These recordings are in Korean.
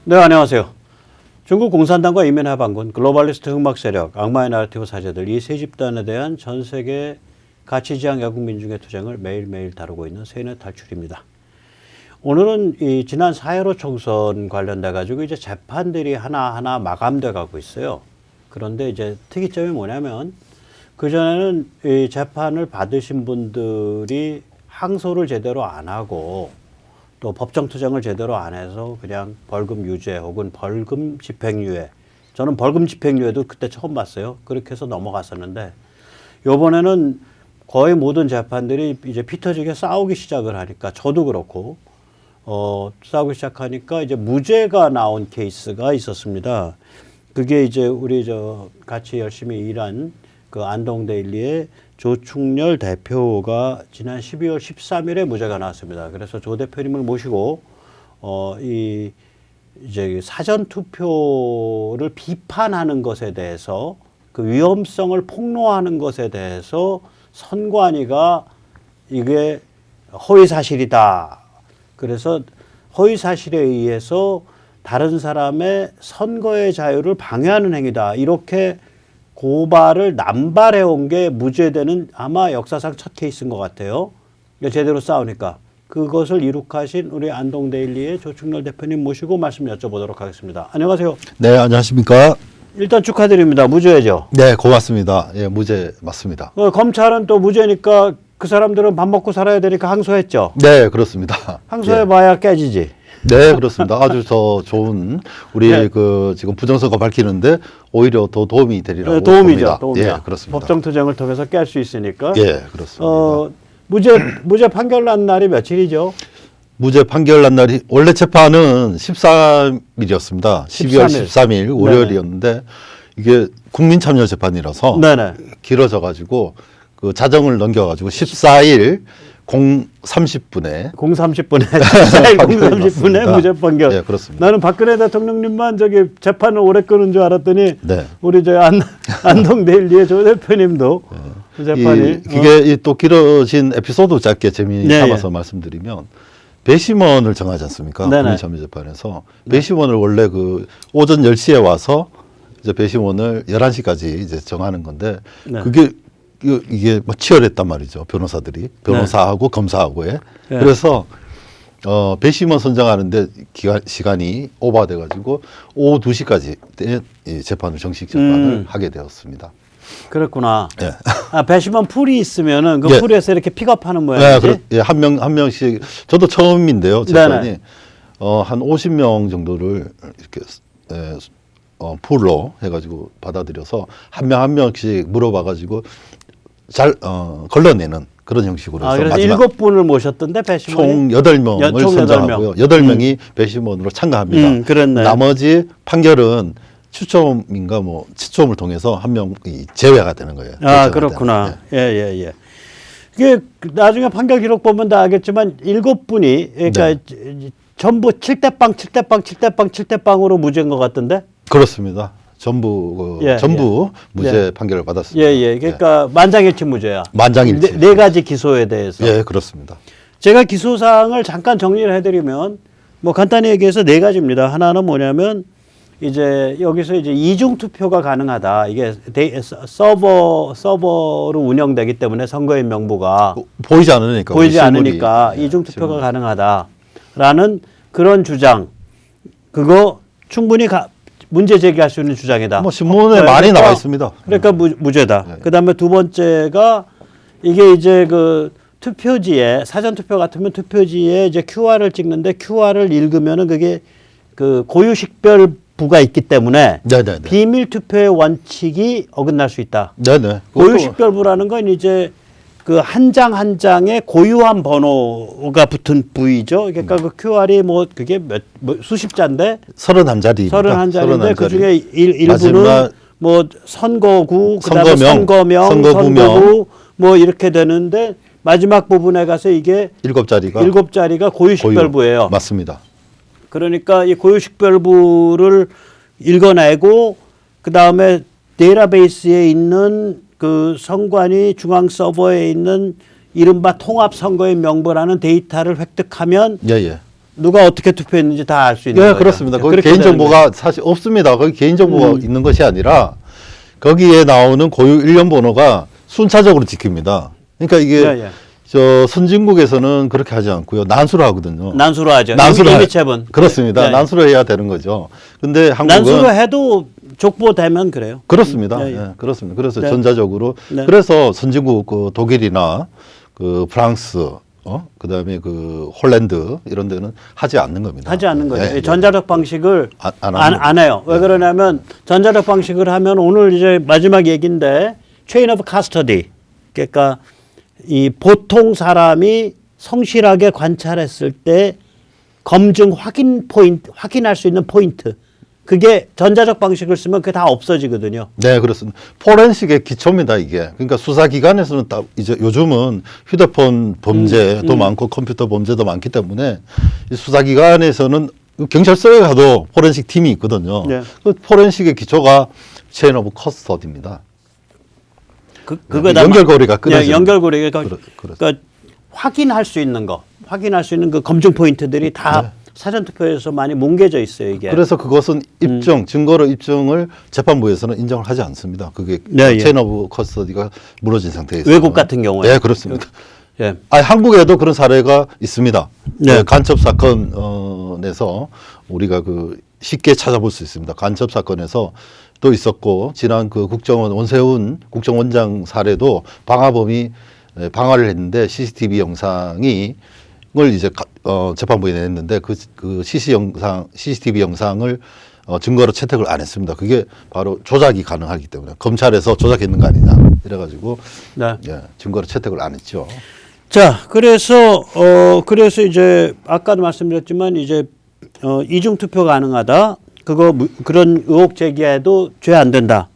네, 안녕하세요. 중국 공산당과 이민해방군, 글로벌리스트 흑막 세력, 악마의 나라티브 사제들 이 세 집단에 대한 전 세계 가치지향 야국 민중의 투쟁을 매일매일 다루고 있는 세뇌 탈출입니다. 오늘은 이 지난 4.15 총선 관련돼 가지고 이제 재판들이 하나하나 마감돼 가고 있어요. 그런데 이제 특이점이 뭐냐면 그전에는 이 재판을 받으신 분들이 항소를 제대로 안 하고 또 법정 투쟁을 제대로 안 해서 그냥 벌금 유죄 혹은 벌금 집행유예, 저는 벌금 집행유예도 그때 처음 봤어요. 그렇게 해서 넘어갔었는데 이번에는 거의 모든 재판들이 이제 피 터지게 싸우기 시작을 하니까, 저도 그렇고 싸우기 시작하니까 이제 무죄가 나온 케이스가 있었습니다. 그게 이제 우리 같이 열심히 일한 그 안동데일리의 조충렬 대표가 지난 12월 13일에 무죄가 나왔습니다. 그래서 조 대표님을 모시고 이제 사전 투표를 비판하는 것에 대해서, 그 위험성을 폭로하는 것에 대해서 선관위가 이게 허위 사실이다. 그래서 허위 사실에 의해서 다른 사람의 선거의 자유를 방해하는 행위다. 이렇게 고발을 남발해 온 게 무죄되는 아마 역사상 첫 케이스인 것 같아요. 제대로 싸우니까. 그것을 이룩하신 우리 안동데일리의 조충렬 대표님 모시고 말씀 여쭤보도록 하겠습니다. 안녕하세요. 네, 안녕하십니까. 일단 축하드립니다. 무죄죠? 네, 고맙습니다. 예, 무죄 맞습니다. 검찰은 또 무죄니까 그 사람들은 밥 먹고 살아야 되니까 항소했죠? 네, 그렇습니다. 항소해봐야 깨지지. 네, 그렇습니다. 아주 좋은 우리 네. 지금 부정선거 밝히는데 오히려 더 도움이 되리라고 도움이죠. 봅니다. 도움이죠. 예, 그렇습니다. 법정 투쟁을 통해서 깰 수 있으니까. 예, 그렇습니다. 무죄 판결 난 날이 며칠이죠? 무죄 판결 난 날이 원래 재판은 13일이었습니다. 12월 13일 월요일이었는데 이게 국민참여재판이라서 네네. 길어져 가지고 그 자정을 넘겨 가지고 14일 0:30분에 0:30분에 무죄 판결. 네, 그렇습니다. 나는 박근혜 대통령님만 재판을 오래 끄는 줄 알았더니 네. 우리 안동데일리의 조 대표님도 재판이 이게 또 길어진 에피소드 짧게 재미 네, 삼아서 말씀드리면 배심원을 정하지 않습니까? 국민참여재판에서 배심원을 원래 그 오전 10시에 와서 이제 배심원을 11시까지 이제 정하는 건데 그게 이게 뭐 치열했단 말이죠. 변호사들이 변호사하고 검사하고의. 그래서 배심원 선정하는데 시간이 오버돼 가지고 오후 2시까지 이 재판을 정식 재판을 하게 되었습니다. 그렇구나. 예. 배심원 풀이 있으면은 그 풀에서 이렇게 픽업하는 모양이지. 예, 한 명씩. 저도 처음인데요. 재판이 한 50명 정도를 이렇게 풀로 해가지고 받아들여서 한 명씩 물어봐가지고 잘 걸러내는 그런 형식으로 해서 그래서 7분을 모셨던데 배심원이? 총 8명을 선정하고요. 8명이 배심원으로 참가합니다. 그렇네. 나머지 판결은 추첨을 통해서 한 명이 제외가 되는 거예요. 그렇구나. 예. 이게 나중에 판결 기록 보면 다 알겠지만 7분이 그러니까 전부 7대 빵으로 무죄인 것 같던데? 그렇습니다. 전부 무죄 판결을 받았습니다. 예. 그러니까 만장일치 무죄야. 만장일치. 네 가지 기소에 대해서. 예, 그렇습니다. 제가 기소 사항을 잠깐 정리를 해드리면 간단히 얘기해서 네 가지입니다. 하나는 뭐냐면 이제 여기서 이제 이중 투표가 가능하다. 이게 서버로 운영되기 때문에 선거인 명부가 보이지 않으니까 이중 투표가 가능하다라는 그런 주장. 그거 충분히 문제 제기할 수 있는 주장이다. 신문에 많이 나와 있습니다. 그러니까 무죄다. 그다음에 두 번째가 이게 이제 그 투표지에 사전 투표 같으면 투표지에 이제 QR을 찍는데 QR을 읽으면은 그게 그 고유식별부가 있기 때문에 비밀 투표의 원칙이 어긋날 수 있다. 고유식별부라는 건 이제 그 한 장 한 장에 고유한 번호가 붙은 부위죠. 그러니까 그 QR이 그게 수십 자인데 31자리인데 그 중에 일부는 선거구, 그다음에 선거명, 선거구 이렇게 되는데 마지막 부분에 가서 이게 7자리가 고유식별부예요. 맞습니다. 그러니까 이 고유식별부를 읽어내고 그다음에 데이터베이스에 있는 그 선관위 중앙 서버에 있는 이른바 통합선거인 명부라는 데이터를 획득하면 누가 어떻게 투표했는지 다 알 수 있는 예, 거죠. 그렇습니다. 거기 그렇게 개인 되는 정보가 사실 없습니다. 거기 개인 정보가 있는 것이 아니라 거기에 나오는 고유 일련 번호가 순차적으로 지킵니다. 그러니까 이게 예, 예. 저 선진국에서는 그렇게 하지 않고요. 난수로 하거든요. 난수로 하죠. 난수로 이미체분. 그렇습니다. 네, 네. 난수로 해야 되는 거죠. 근데 한국은 난수로 해도 족보되면 그래요. 그렇습니다. 예, 예. 예, 그렇습니다. 그래서 네. 전자적으로 네. 그래서 선진국 그 독일이나 그 프랑스 그다음에 그 홀랜드 이런 데는 하지 않는 겁니다. 하지 않는 거죠. 예, 예. 전자력 방식을 안 해요. 왜 그러냐면 전자력 방식을 하면 오늘 이제 마지막 얘기인데 체인 오브 카스터디. 그러니까 이 보통 사람이 성실하게 관찰했을 때 검증 확인 포인트, 확인할 수 있는 포인트. 그게 전자적 방식을 쓰면 그게 다 없어지거든요. 네, 그렇습니다. 포렌식의 기초입니다, 이게. 그러니까 수사기관에서는 딱 이제 요즘은 휴대폰 범죄도 많고 컴퓨터 범죄도 많기 때문에 이 수사기관에서는 경찰서에 가도 포렌식 팀이 있거든요. 네. 그 포렌식의 기초가 체인 오브 커스터디입니다. 그거 연결고리가 끊어지는. 네, 연결고리가 그렇죠. 그러니까 확인할 수 있는 거, 확인할 수 있는 그 검증 포인트들이 다 네. 사전투표에서 많이 뭉개져 있어요, 이게. 그래서 그것은 증거로 입증을 재판부에서는 인정을 하지 않습니다. 그게 네, 예. 체인 오브 커스터디가 무너진 상태에서. 외국 같은 경우에. 네, 그렇습니다. 예. 한국에도 그런 사례가 있습니다. 네. 간첩 사건에서 우리가 그 쉽게 찾아볼 수 있습니다. 간첩 사건에서 또 있었고 지난 그 국정원 원세훈 국정원장 사례도 방화범이 방화를 했는데 CCTV 영상을 이제 재판부에 냈는데 그 CCTV 영상을 증거로 채택을 안 했습니다. 그게 바로 조작이 가능하기 때문에 검찰에서 조작했는 거 아니냐 이래가지고 네. 예, 증거로 채택을 안 했죠. 자, 그래서 이제 아까도 말씀드렸지만 이제 이중 투표 가능하다. 그런 의혹 제기해도 죄 안 된다.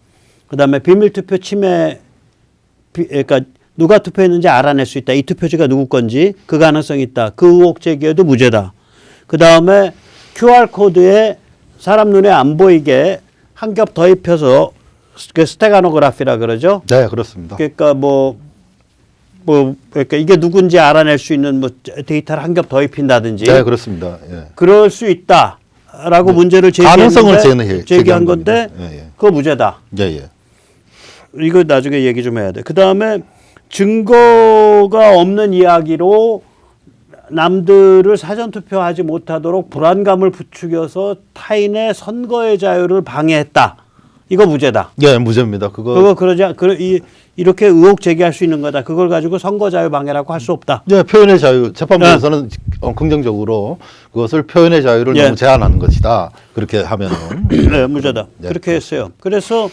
그다음에 비밀 투표 침해, 그러니까 누가 투표했는지 알아낼 수 있다. 이 투표지가 누구 건지 그 가능성이 있다. 그 의혹 제기해도 무죄다. 그다음에 QR 코드에 사람 눈에 안 보이게 한 겹 더 입혀서 그 스테가노그래피라 그러죠. 네, 그렇습니다. 그러니까 그러니까 이게 누군지 알아낼 수 있는 뭐 데이터를 한 겹 더 입힌다든지. 네, 그렇습니다. 예. 그럴 수 있다라고 문제를 가능성을 제기한 제기한 건데 겁니다. 예, 예. 그거 무죄다. 예, 예. 이거 나중에 얘기 좀 해야 돼. 그다음에 증거가 없는 이야기로 남들을 사전투표하지 못하도록 불안감을 부추겨서 타인의 선거의 자유를 방해했다. 이거 무죄다. 예, 무죄입니다. 그거 이렇게 의혹 제기할 수 있는 거다. 그걸 가지고 선거 자유 방해라고 할 수 없다. 예, 표현의 자유. 재판부에서는 긍정적으로 그것을 표현의 자유를 예. 너무 제한하는 것이다. 그렇게 하면은 네, 무죄다. 예, 그렇게 했어요. 그래서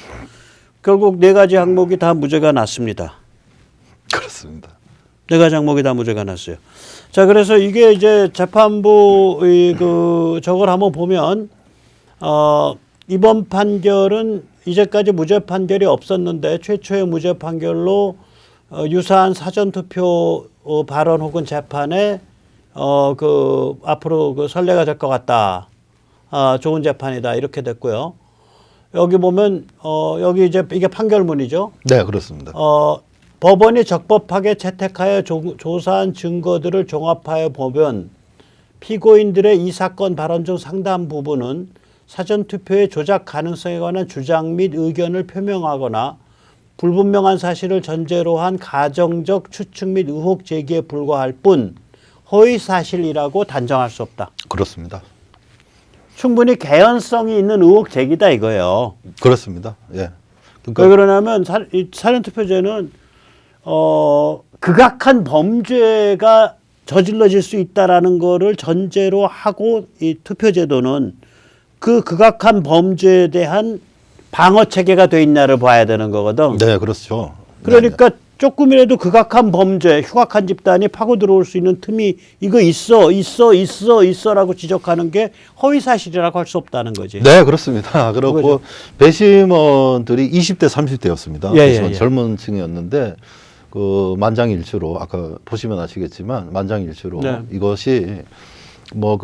결국 네 가지 항목이 다 무죄가 났습니다. 그렇습니다. 네 가지 항목이 다 무죄가 났어요. 자, 그래서 이게 이제 재판부의 저걸 한번 보면 이번 판결은 이제까지 무죄 판결이 없었는데 최초의 무죄 판결로 유사한 사전투표 발언 혹은 재판에 앞으로 선례가 될 것 같다. 좋은 재판이다. 이렇게 됐고요. 여기 보면 여기 이제 이게 판결문이죠. 네, 그렇습니다. 법원이 적법하게 채택하여 조사한 증거들을 종합하여 보면 피고인들의 이 사건 발언 중 상당 부분은 사전투표의 조작 가능성에 관한 주장 및 의견을 표명하거나 불분명한 사실을 전제로 한 가정적 추측 및 의혹 제기에 불과할 뿐 허위 사실이라고 단정할 수 없다. 그렇습니다. 충분히 개연성이 있는 의혹 제기다 이거예요. 그렇습니다. 예. 왜 그러냐면 사전투표제는 극악한 범죄가 저질러질 수 있다라는 거를 전제로 하고 이 투표제도는 그 극악한 범죄에 대한 방어 체계가 돼 있냐를 봐야 되는 거거든. 네, 그렇죠. 그러니까 조금이라도 극악한 범죄, 흉악한 집단이 파고 들어올 수 있는 틈이 이거 있어라고 지적하는 게 허위 사실이라고 할 수 없다는 거지. 네, 그렇습니다. 그렇고 그거죠. 배심원들이 20대, 30대였습니다. 예. 젊은 층이었는데 그 만장일치로 아까 보시면 아시겠지만 만장일치로 네. 이것이 뭐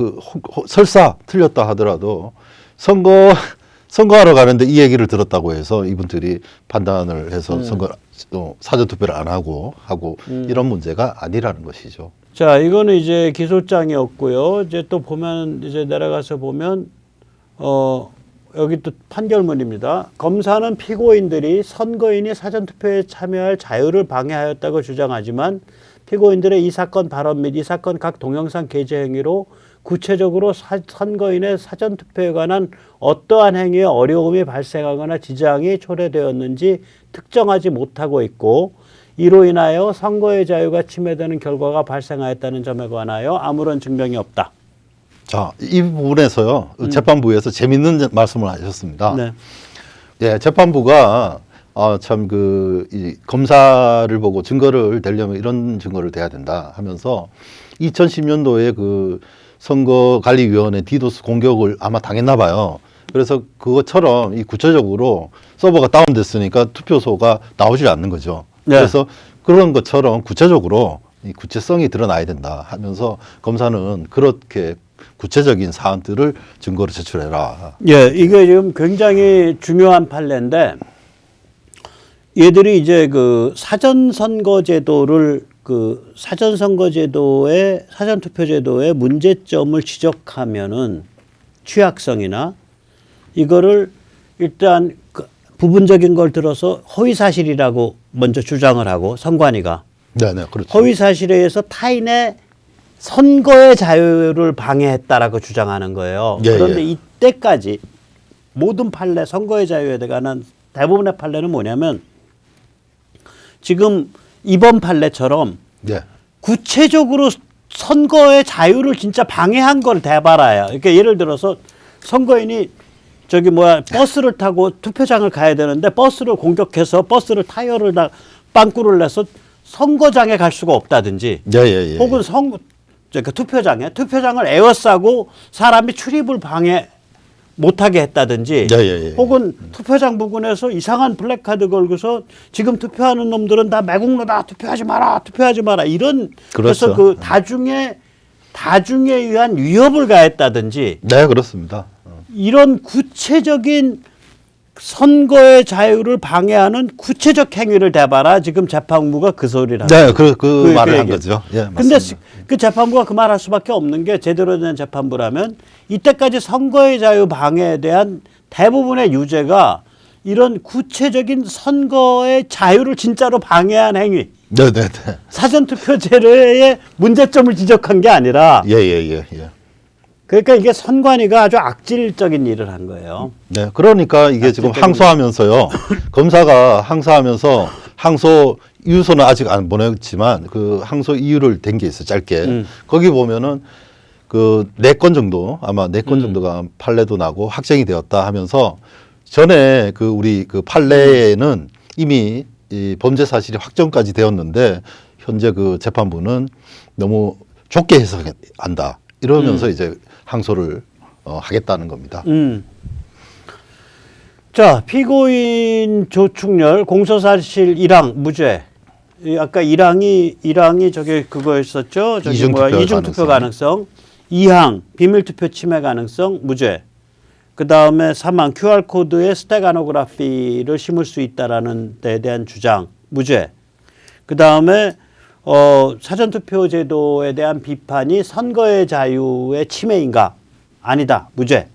설사 틀렸다 하더라도 선거하러 가는데 이 얘기를 들었다고 해서 이분들이 판단을 해서 사전투표를 안 하고 이런 문제가 아니라는 것이죠. 자, 이거는 이제 기소장이었고요. 이제 또 보면 이제 내려가서 보면 여기 또 판결문입니다. 검사는 피고인들이 선거인이 사전투표에 참여할 자유를 방해하였다고 주장하지만 피고인들의 이 사건 발언 및 이 사건 각 동영상 게재 행위로 구체적으로 선거인의 사전투표에 관한 어떠한 행위에 어려움이 발생하거나 지장이 초래되었는지 특정하지 못하고 있고 이로 인하여 선거의 자유가 침해되는 결과가 발생하였다는 점에 관하여 아무런 증명이 없다. 자, 이 부분에서요. 재판부에서 재밌는 말씀을 하셨습니다. 네. 예, 재판부가 참 이 검사를 보고 증거를 대려면 이런 증거를 대야 된다 하면서 2010년도에 그 선거관리위원회 디도스 공격을 아마 당했나 봐요. 그래서 그것처럼 이 구체적으로 서버가 다운됐으니까 투표소가 나오질 않는 거죠. 네. 그래서 그런 것처럼 구체적으로 이 구체성이 드러나야 된다 하면서 검사는 그렇게 구체적인 사안들을 증거로 제출해라. 예, 이게 지금 굉장히 중요한 판례인데 얘들이 이제 그 사전선거제도를 그 사전선거제도의 사전투표제도의 문제점을 지적하면은 취약성이나 이거를 일단 그 부분적인 걸 들어서 허위 사실이라고 먼저 주장을 하고 선관위가 네네, 그렇죠. 허위 사실에 의해서 타인의 선거의 자유를 방해했다라고 주장하는 거예요. 예, 그런데 예. 이때까지 모든 판례 선거의 자유에 관한 대부분의 판례는 뭐냐면 지금 이번 판례처럼 예. 구체적으로 선거의 자유를 진짜 방해한 걸 대봐라요. 그러니까 예를 들어서 선거인이 저기 버스를 타고 투표장을 가야 되는데 버스를 공격해서 버스를 타이어를 다 빵꾸를 내서 선거장에 갈 수가 없다든지 예. 혹은 그러니까 투표장을 에워싸고 사람이 출입을 방해 못하게 했다든지 예. 혹은 투표장 부근에서 이상한 플래카드 걸고서 지금 투표하는 놈들은 다 매국노다 투표하지 마라 이런 그렇죠. 그래서 그 다중에 의한 위협을 가했다든지 네, 그렇습니다. 이런 구체적인 선거의 자유를 방해하는 구체적 행위를 대봐라. 지금 재판부가 그 소리를 하는 네, 그 말을 한 거죠. 예, 근데 맞습니다. 그 재판부가 그 말할 수밖에 없는 게 제대로 된 재판부라면 이때까지 선거의 자유 방해에 대한 대부분의 유죄가 이런 구체적인 선거의 자유를 진짜로 방해한 행위. 네. 사전투표제의 문제점을 지적한 게 아니라 예. 그러니까 이게 선관위가 아주 악질적인 일을 한 거예요. 네, 그러니까 이게 지금 항소하면서요. 검사가 항소하면서 항소 이유서는 아직 안 보냈지만 그 항소 이유를 댄 게 있어요. 짧게. 거기 보면은 그 4건 정도 아마 4건 정도가 판례도 나고 확정이 되었다 하면서 전에 그 우리 그 판례에는 이미 이 범죄 사실이 확정까지 되었는데 현재 그 재판부는 너무 좁게 해석한다. 이러면서 이제 항소를 하겠다는 겁니다. 자, 피고인 조충렬 공소사실 1항 무죄. 아까 1항이 저게 그거였었죠. 저기 이중투표 가능성. 2항 비밀투표 침해 가능성 무죄. 그 다음에 3항 QR코드에 스테가노그래피를 심을 수 있다라는 데에 대한 주장 무죄. 그 다음에 사전투표 제도에 대한 비판이 선거의 자유의 침해인가? 아니다. 무죄.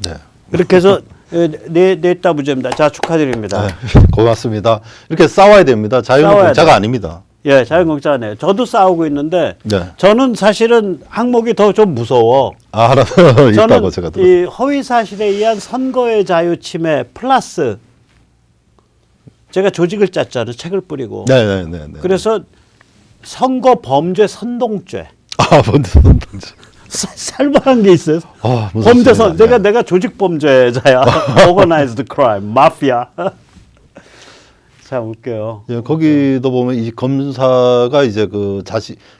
네. 그렇게 해서 냈다 무죄입니다. 자, 축하드립니다. 네, 고맙습니다. 이렇게 싸워야 됩니다. 자유는 공짜가 아닙니다. 예, 자유공짜네요. 저도 싸우고 있는데 네. 저는 사실은 항목이 더 좀 무서워. 있다고 제가 들었어요. 이 허위 사실에 의한 선거의 자유 침해 플러스 제가 조직을 짰잖아요. 책을 뿌리고. 네. 그래서 선거 범죄 선동죄. 범죄 선동죄. 살벌한 게 있어요. 범죄선. 내가 조직 범죄자야. Organized crime, 마피아. 참 웃겨요. 예, 거기도 보면 이 검사가 이제 그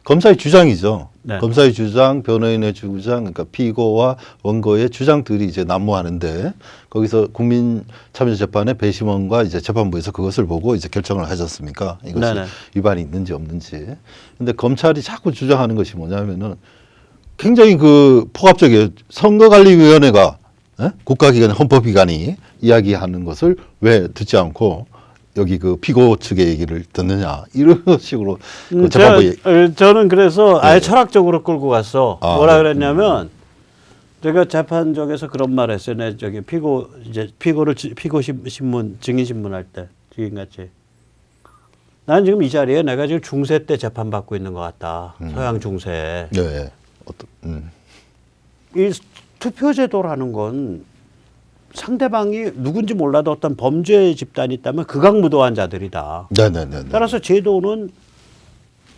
검사의 주장이죠. 네. 검사의 주장, 변호인의 주장, 그러니까 피고와 원고의 주장들이 이제 난무하는데 거기서 국민참여재판의 배심원과 이제 재판부에서 그것을 보고 이제 결정을 하지 않습니까? 이것이 네네. 위반이 있는지 없는지. 근데 검찰이 자꾸 주장하는 것이 뭐냐면은 굉장히 그 포괄적이에요. 선거관리위원회가 국가기관, 헌법기관이 이야기하는 것을 왜 듣지 않고 여기 그 피고 측의 얘기를 듣느냐 이런 식으로 그 재판부 저는 그래서 아예 네. 철학적으로 끌고 갔어. 아, 뭐라 네. 그랬냐면 제가 재판정에서 그런 말을 했어요. 내 저기 피고 신문 증인 신문할 때 증인같이 나는 지금 이 자리에 내가 지금 중세 때 재판 받고 있는 것 같다. 서양 중세. 네. 이 투표제도라는 건 상대방이 누군지 몰라도 어떤 범죄 집단이 있다면 극악무도한 자들이다. 네네네. 따라서 제도는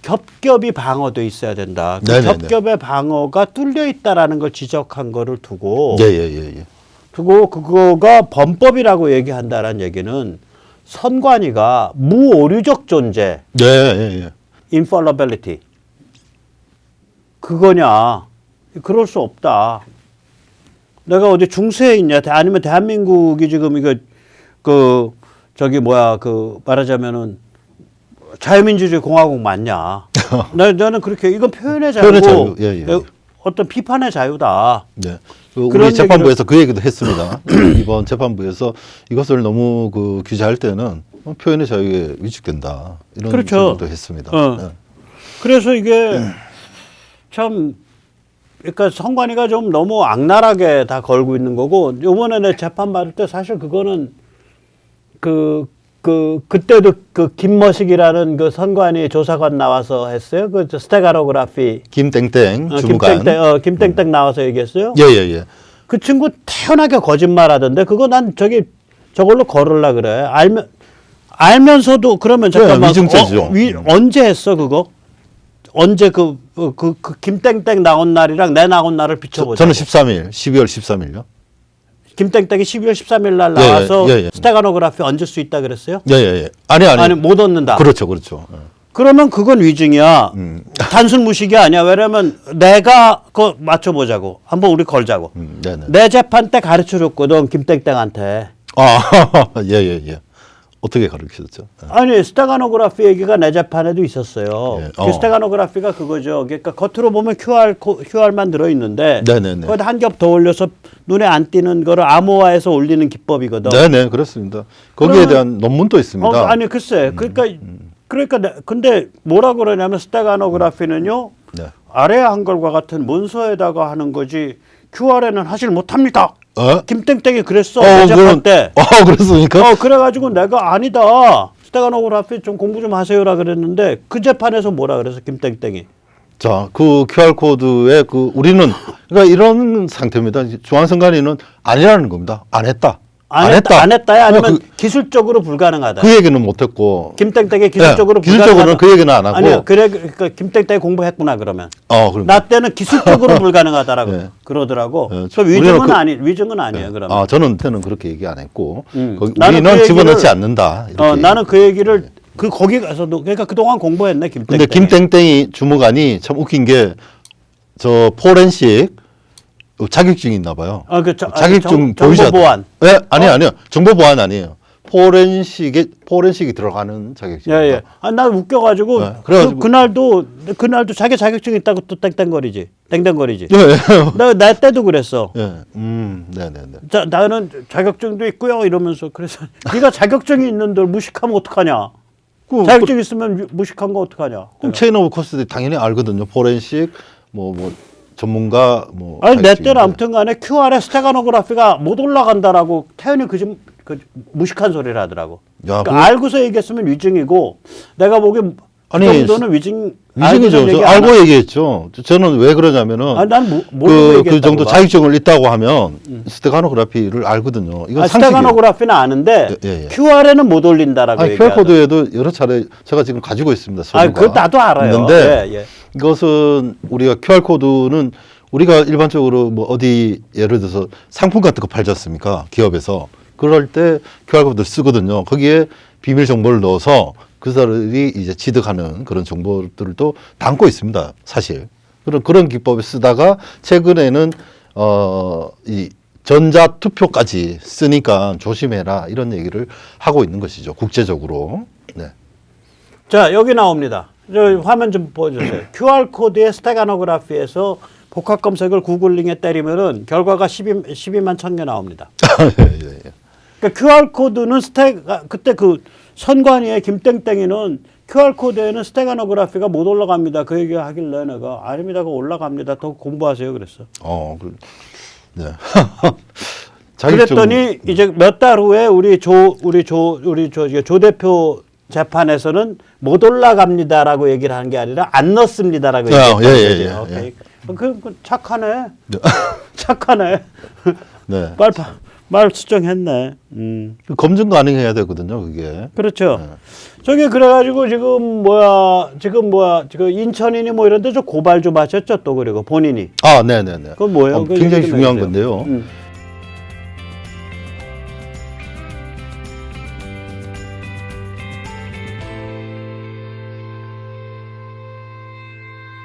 겹겹이 방어돼 있어야 된다. 그 네네네. 겹겹의 방어가 뚫려 있다라는 걸 지적한 거를 두고 예예예. 두고 그거가 범법이라고 얘기한다라는 얘기는 선관위가 무오류적 존재, 예예예. infallibility 그거냐? 그럴 수 없다. 내가 어디 중세에 있냐? 아니면 대한민국이 지금 이거 그 저기 뭐야 그 말하자면은 자유민주주의 공화국 맞냐? 나는 그렇게 이건 표현의 자유고 표현의 자유. 예. 어떤 비판의 자유다. 네. 우리 그런 재판부에서 그 얘기도 했습니다. 이번 재판부에서 이것을 너무 그 규제할 때는 표현의 자유에 위축된다. 이런 그렇죠. 얘기도 했습니다. 네. 그래서 이게 참 그러니까 선관위가 좀 너무 악랄하게 다 걸고 있는 거고 이번에 내 재판 받을 때 사실 그거는 그때도 그 김머식이라는 그 선관위 조사관 나와서 했어요. 그 스테가노그래피 김땡땡 주무관. 김땡땡 나와서 얘기했어요. 예예예. 그 친구 태연하게 거짓말하던데 그거 난 저걸로 걸으려 그래. 알면서도 그러면 잠깐만 위증죄죠. 언제 했어 그거? 언제 그 김땡땡 나온 날이랑 내 나온 날을 비춰보자. 저는 13일, 12월 13일요. 김땡땡이 12월 13일 날 나와서 예. 스테가노그래피 얹을 수 있다 그랬어요? 예예예. 아니 못 얻는다. 그렇죠. 그러면 그건 위증이야. 단순 무식이 아니야. 왜냐면 내가 그거 맞춰보자고. 한번 우리 걸자고. 네네. 내 재판 때 가르쳐줬거든 김땡땡한테. 예예예. 어떻게 가르치셨죠? 아니 스테가노그래피 얘기가 내 재판에도 있었어요. 예. 그 스테가노그래피가 그거죠. 그러니까 겉으로 보면 QR만 들어있는데 네네네. 거기다 한 겹 더 올려서 눈에 안 띄는 거를 암호화해서 올리는 기법이거든. 네네 그렇습니다. 거기에 대한 논문도 있습니다. 아니 글쎄. 그러니까 근데 뭐라 그러냐면 스테가노그래피는요. 네. 아래 한글과 같은 문서에다가 하는 거지 QR에는 하질 못합니다. 김땡땡이 그랬어. 내 재판 때. 그렇습니까? 그래가지고 내가 아니다. 스테가노그래피 좀 공부 좀 하세요라 그랬는데 그 재판에서 뭐라 그래서 김땡땡이. 자, 그 QR 코드에 우리는 그러니까 이런 상태입니다. 중앙선관위는 아니라는 겁니다. 안 했다. 안 했다야 아니면 기술적으로 불가능하다. 그 얘기는 못했고. 김땡땡이 기술적으로 기술적으로는 그 얘기는 안 하고. 아니요. 그러니까 김땡땡이 공부했구나 그러면. 그럼. 나 때는 기술적으로 불가능하다라고 네. 그러더라고. 네. 그 위증은 아니에요. 그러면. 저는 때는 그렇게 얘기 안 했고. 나는 우리는 그 집어넣지 않는다. 이렇게 나는 그 얘기를 거기 가서도 그러니까 그동안 공부했네 김땡땡. 근데 김땡땡이 주무관이 참 웃긴 게 저 포렌식 자격증이 있나 봐요. 자격증 정보 보안. 네, 아니요. 정보 보안 아니에요. 포렌식이 들어가는 자격증입니다. 예. 나 웃겨가지고 네, 그래가지고 그날도 자기 자격증 있다고 또 땡땡거리지. 예. 나 때도 그랬어. 예. 네네네. 나는 자격증도 있고요 이러면서 그래서 네가 자격증이 있는데 무식하면 어떡하냐. 자격증 있으면 무식한 거 어떡하냐. 그럼 체인 오브 커스디 당연히 알거든요. 포렌식 뭐 전문가 아니 내 때는 아무튼간에 QR에 스테가노그래피가 못 올라간다라고 태연이 그 무식한 소리를 하더라고. 그러니까 알고서 얘기했으면 위증이고 내가 보기엔 그 정도는 위증이죠. 알고 얘기했죠. 저는 왜 그러냐면은 난 모르고 그 정도 자격증을 있다고 하면 스테가노그래피를 알거든요. 이건 스테가노그래피는 아는데 QR에는 못 올린다라고 얘기하죠. QR 코드에도 여러 차례 제가 지금 가지고 있습니다. 그거 나도 알아요. 있는데 이것은 우리가 QR 코드는 우리가 일반적으로 어디 예를 들어서 상품 같은 거 팔지 않습니까? 기업에서 그럴 때 QR 코드를 쓰거든요. 거기에 비밀 정보를 넣어서 그 사람이 이제 취득하는 그런 정보들도 담고 있습니다. 사실 그런 기법을 쓰다가 최근에는 이 전자투표까지 쓰니까 조심해라 이런 얘기를 하고 있는 것이죠. 국제적으로. 네. 자 여기 나옵니다. 저 화면 좀 보여주세요. QR 코드의 스테가노그래피에서 복합 검색을 구글링에 때리면은 결과가 12만 1,000개 나옵니다. 예. 그러니까 QR 코드는 그때 그 선관위의 김땡땡이는 QR코드에는 스테가노그래피가 못 올라갑니다. 그 얘기 하길래 내가 아닙니다. 그거 올라갑니다. 더 공부하세요. 그랬어. 네. 그랬더니 이제 몇 달 후에 우리 조 대표 재판에서는 못 올라갑니다라고 얘기를 하는 게 아니라 안 넣습니다라고 얘기했어요. 예. 그 착하네. 착하네. 네. 말 수정했네. 검증 가능해야 되거든요, 그게. 그렇죠. 저기 그래가지고 지금 인천이니 뭐 이런데 저 고발 좀 하셨죠 또 그리고 본인이. 네네네. 그건 뭐예요? 굉장히 중요한 건데요.